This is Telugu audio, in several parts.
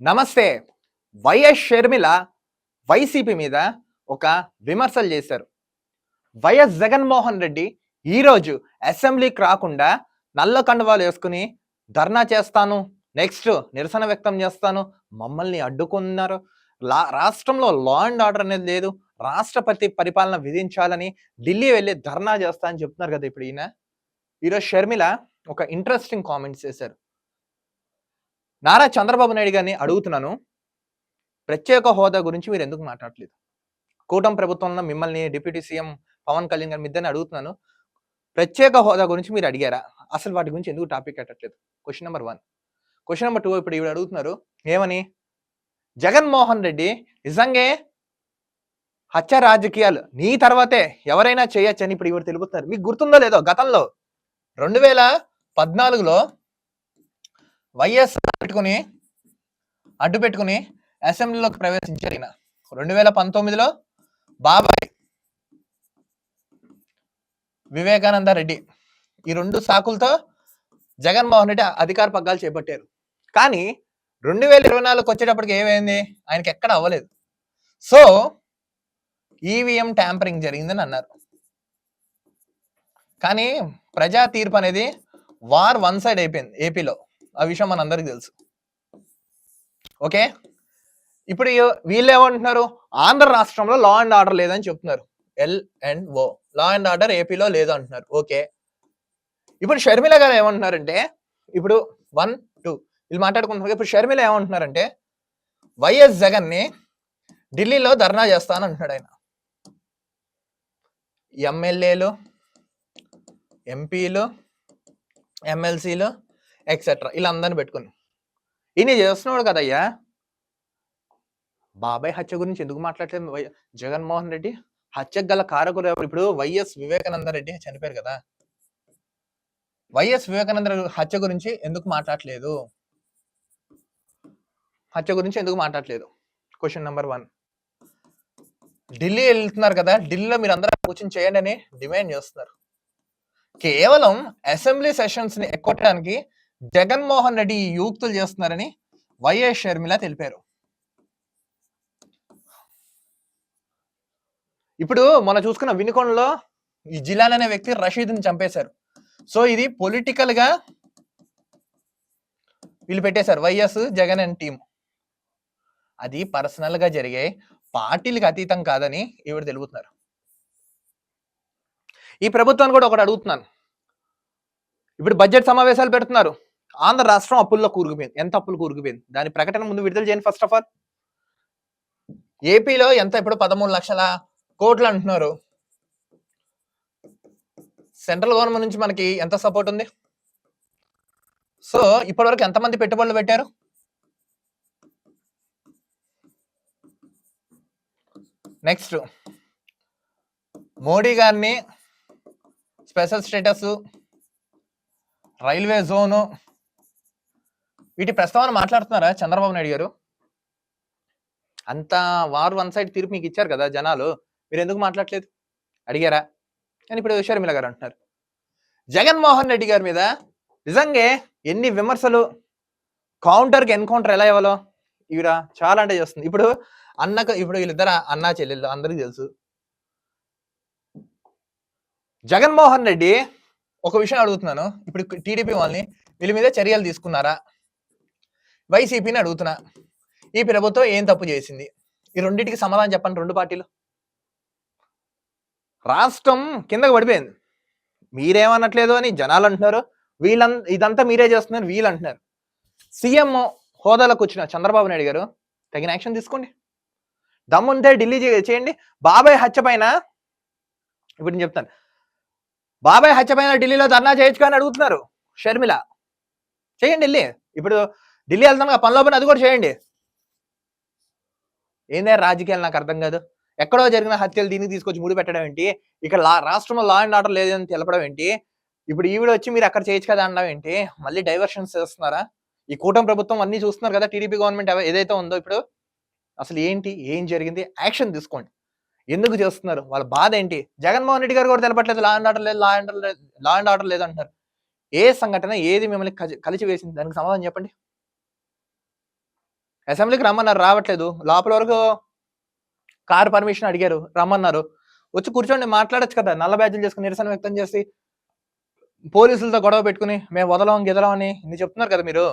నమస్తే. వైఎస్ షర్మిల వైసీపీ మీద ఒక విమర్శలు చేశారు. వైఎస్ జగన్మోహన్ రెడ్డి ఈరోజు అసెంబ్లీకి రాకుండా నల్ల కండువాలు వేసుకుని ధర్నా చేస్తాను, నెక్స్ట్ నిరసన వ్యక్తం చేస్తాను, మమ్మల్ని అడ్డుకున్నారు, రాష్ట్రంలో లా అండ్ ఆర్డర్ అనేది లేదు, రాష్ట్రపతి పరిపాలన విధించాలని ఢిల్లీ వెళ్ళి ధర్నా చేస్తా అని చెప్తున్నారు కదా. ఇప్పుడు ఈరోజు షర్మిల ఒక ఇంట్రెస్టింగ్ కామెంట్స్ చేశారు. నారా చంద్రబాబు నాయుడు గారిని అడుగుతున్నాను, ప్రత్యేక హోదా గురించి మీరు ఎందుకు మాట్లాడలేదు? కూటమి ప్రభుత్వంలో మిమ్మల్ని డిప్యూటీ సీఎం పవన్ కళ్యాణ్ గారి ఇద్దరిని అడుగుతున్నాను, ప్రత్యేక హోదా గురించి మీరు అడిగారా? అసలు వాటి గురించి ఎందుకు టాపిక్ పెట్టట్లేదు? Question number 1. క్వశ్చన్ నెంబర్ 2, ఇప్పుడు ఇవి అడుగుతున్నారు ఏమని, జగన్మోహన్ రెడ్డి నిజంగా హత్య రాజకీయాలు నీ తర్వాతే ఎవరైనా చేయొచ్చని ఇప్పుడు ఇవి తెలుపుతున్నారు. మీకు గుర్తుందో లేదో, గతంలో 2014లో వైఎస్ అడ్డు పెట్టుకుని అసెంబ్లీలోకి ప్రవేశించారు. 2019లో బాబాయ్ వివేకానంద రెడ్డి, ఈ 2 సాకులతో జగన్మోహన్ రెడ్డి అధికార పగ్గాలు చేపట్టారు. కానీ 2024 వచ్చేటప్పటికి ఏమైంది? ఆయనకి ఎక్కడ అవ్వలేదు. సో ఈవీఎం ట్యాంపరింగ్ జరిగిందని అన్నారు. కానీ ప్రజా తీర్పు అనేది వార్ 1 సైడ్ అయిపోయింది ఏపీలో. ఆ విషయం మనందరికీ తెలుసు. ఓకే, ఇప్పుడు వీళ్ళు ఏమంటున్నారు, ఆంధ్ర రాష్ట్రంలో లా అండ్ ఆర్డర్ లేదని చెప్తున్నారు. LNO, లా అండ్ ఆర్డర్ ఏపీలో లేదు అంటున్నారు. ఓకే, ఇప్పుడు షర్మిల గారు ఏమంటున్నారంటే, ఇప్పుడు 1, 2 వీళ్ళు మాట్లాడుకుంటున్నారు. ఇప్పుడు షర్మిల ఏమంటున్నారంటే, వైఎస్ జగన్ ని ఢిల్లీలో ధర్నా చేస్తాను అంటున్నాడు. ఆయన ఎమ్మెల్యేలు, ఎంపీలు, ఎమ్మెల్సీలు ఎక్సెట్రా వీళ్ళందరినీ పెట్టుకుని ఈయన చేస్తున్నాడు కదయ్యా. బాబాయ్ హత్య గురించి ఎందుకు మాట్లాడలేదు జగన్మోహన్ రెడ్డి? హత్యకు గల కారకులు ఎవరు? ఇప్పుడు వైఎస్ వివేకానంద రెడ్డి చనిపోయారు కదా, వైఎస్ వివేకానంద హత్య గురించి ఎందుకు మాట్లాడలేదు? Question number 1. ఢిల్లీ వెళ్తున్నారు కదా, ఢిల్లీలో మీరు అందరూ కూర్చొని చేయండి అని డిమాండ్ చేస్తున్నారు. కేవలం అసెంబ్లీ సెషన్స్ ని ఎక్కొట్టడానికి జగన్మోహన్ రెడ్డి యూక్తులు చేస్తున్నారని వైఎస్ షర్మిల తెలిపారు. ఇప్పుడు మనం చూసుకున్న వినుకొండలో ఈ జిలాన్ అనే వ్యక్తి రషీద్ని చంపేశారు. సో ఇది పొలిటికల్ గా వీళ్ళు పెట్టేశారు, వైఎస్ జగన్ అండ్ టీం. అది పర్సనల్ గా జరిగే, పార్టీలకు అతీతం కాదని ఈవిడ తెలుపుతున్నారు. ఈ ప్రభుత్వాన్ని కూడా ఒకటి అడుగుతున్నాను, ఇప్పుడు బడ్జెట్ సమావేశాలు పెడుతున్నారు, ఆంధ్ర రాష్ట్రం అప్పుల్లో కూరుకుపోయింది. ఎంత అప్పులు కూరుకుపోయింది? దాని ప్రకటన ముందు విడుదల చేయండి. ఫస్ట్ ఆఫ్ ఆల్ ఏపీలో ఎంత? ఇప్పుడు 13 లక్షల కోట్లు అంటున్నారు. సెంట్రల్ గవర్నమెంట్ నుంచి మనకి ఎంత సపోర్ట్ ఉంది? సో ఇప్పటి వరకు ఎంతమంది పెట్టుబడులు పెట్టారు? నెక్స్ట్, మోడీ గారిని స్పెషల్ స్టేటస్, రైల్వే జోను, వీటి ప్రస్తావన మాట్లాడుతున్నారా చంద్రబాబు నాయుడు గారు? అంత వార్ 1 సైడ్ తీర్పు మీకు ఇచ్చారు కదా జనాలు, మీరు ఎందుకు మాట్లాడలేదు? అడిగారా? అని ఇప్పుడు షర్మిల గారు అంటున్నారు. జగన్మోహన్ రెడ్డి గారి మీద నిజంగా ఎన్ని విమర్శలు, కౌంటర్కి ఎన్కౌంటర్ ఎలా ఇవ్వాలో ఈవిడ చాలా అంటే చేస్తుంది. ఇప్పుడు వీళ్ళిద్దరు అన్నా చెల్లెళ్ళు అందరికీ తెలుసు. జగన్మోహన్ రెడ్డి ఒక విషయం అడుగుతున్నాను, ఇప్పుడు టీడీపీ వాళ్ళని వీళ్ళ మీద చర్యలు తీసుకున్నారా? వైసీపీని అడుగుతున్నా, ఈ ప్రభుత్వం ఏం తప్పు చేసింది? ఈ రెండింటికి సమాధానం చెప్పండి. 2 పార్టీలు. రాష్ట్రం కిందకు పడిపోయింది, మీరేమనట్లేదు అని జనాలు అంటున్నారు, ఇదంతా మీరే చేస్తున్నారు వీళ్ళు అంటున్నారు. సీఎం హోదాలకు వచ్చిన చంద్రబాబు నాయుడు గారు తగిన యాక్షన్ తీసుకోండి. దమ్ముంటే ఢిల్లీ చేయండి. బాబాయ్ హత్య పైన ఇప్పుడు నేను చెప్తాను, బాబాయ్ హత్య పైన ఢిల్లీలో ధర్నా చేయొచ్చు అని అడుగుతున్నారు షర్మిల. చేయండి ఢిల్లీ. ఇప్పుడు ఢిల్లీ వెళ్తాను పనిలో పని అది కూడా చేయండి. ఏందే రాజకీయాలు నాకు అర్థం కాదు. ఎక్కడో జరిగిన హత్యలు దీనికి తీసుకొచ్చి ముడి పెట్టడం ఏంటి? ఇక్కడ రాష్ట్రంలో లా అండ్ ఆర్డర్ లేదని తెలపడం ఏంటి? ఇప్పుడు ఈవిడ వచ్చి మీరు అక్కడ చేయొచ్చు కదా అనడం ఏంటి? మళ్ళీ డైవర్షన్స్ చేస్తున్నారా? ఈ కూటమి ప్రభుత్వం అన్ని చూస్తున్నారు కదా, టీడీపీ గవర్నమెంట్ ఏదైతే ఉందో ఇప్పుడు అసలు ఏంటి, ఏం జరిగింది? యాక్షన్ తీసుకోండి. ఎందుకు చేస్తున్నారు? వాళ్ళ బాధ ఏంటి? జగన్మోహన్ రెడ్డి గారు కూడా తెలపట్లేదు, లా అండ్ ఆర్డర్ లేదు, లా అండ్ ఆర్డర్ లేదు అంటున్నారు. ఏ సంఘటన ఏది మిమ్మల్ని కలిసి వేసింది? దానికి సమాధానం చెప్పండి. అసెంబ్లీకి రమ్మన్నారు, రావట్లేదు. లోపల వరకు కారు పర్మిషన్ అడిగారు, రమ్మన్నారు. వచ్చి కూర్చోండి, మాట్లాడొచ్చు కదా. నల్ల బ్యాడ్జీలు చేసుకొని నిరసన వ్యక్తం చేసి పోలీసులతో గొడవ పెట్టుకుని మేము వదలం గిదలం అని ఇన్ని చెప్తున్నారు కదా మీరు.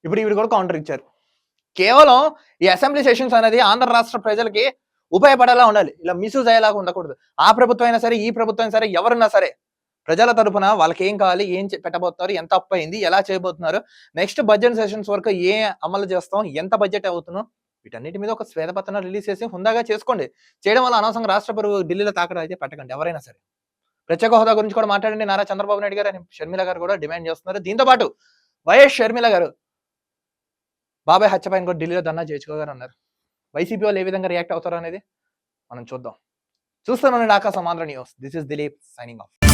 ఇప్పుడు ఈవిడ కూడా కౌంటర్ ఇచ్చారు. కేవలం ఈ అసెంబ్లీ సెషన్స్ అనేది ఆంధ్ర రాష్ట్ర ప్రజలకి ఉపయోగపడేలా ఉండాలి, ఇలా మిస్యూజ్ అయ్యేలాగా ఉండకూడదు. ఆ ప్రభుత్వం అయినా సరే, ఈ ప్రభుత్వం అయినా సరే, ఎవరున్నా సరే ప్రజల తరపున వాళ్ళకి ఏం కావాలి, ఏం పెట్టబోతున్నారు, ఎంత అప్పు అయింది, ఎలా చేయబోతున్నారు, నెక్స్ట్ బడ్జెట్ సెషన్స్ వరకు ఏ అమలు చేస్తాం, ఎంత బడ్జెట్ అవుతున్నాం, వీటన్నిటి మీద ఒక శ్వేతపత్రం రిలీజ్ చేసి హుందాగా చేసుకోండి. చేయడం వల్ల అనవసరంగా రాష్ట్ర పరువు ఢిల్లీలో తాకడం అయితే పెట్టకండి ఎవరైనా సరే. ప్రత్యేక హోదా గురించి కూడా మాట్లాడండి నారా చంద్రబాబు నాయుడు గారు అని షర్మిల గారు కూడా డిమాండ్ చేస్తున్నారు. దీంతో పాటు వైఎస్ షర్మిల గారు బాబాయ్ హత్యపైన కూడా ఢిల్లీలో ధర్నా చేయించుకోగారు అన్నారు. వైసీపీ వాళ్ళు ఏ విధంగా రియాక్ట్ అవుతారో అనేది మనం చూద్దాం. చూస్తున్నాను ఆకాశం Andhra news. This is Dilip signing off.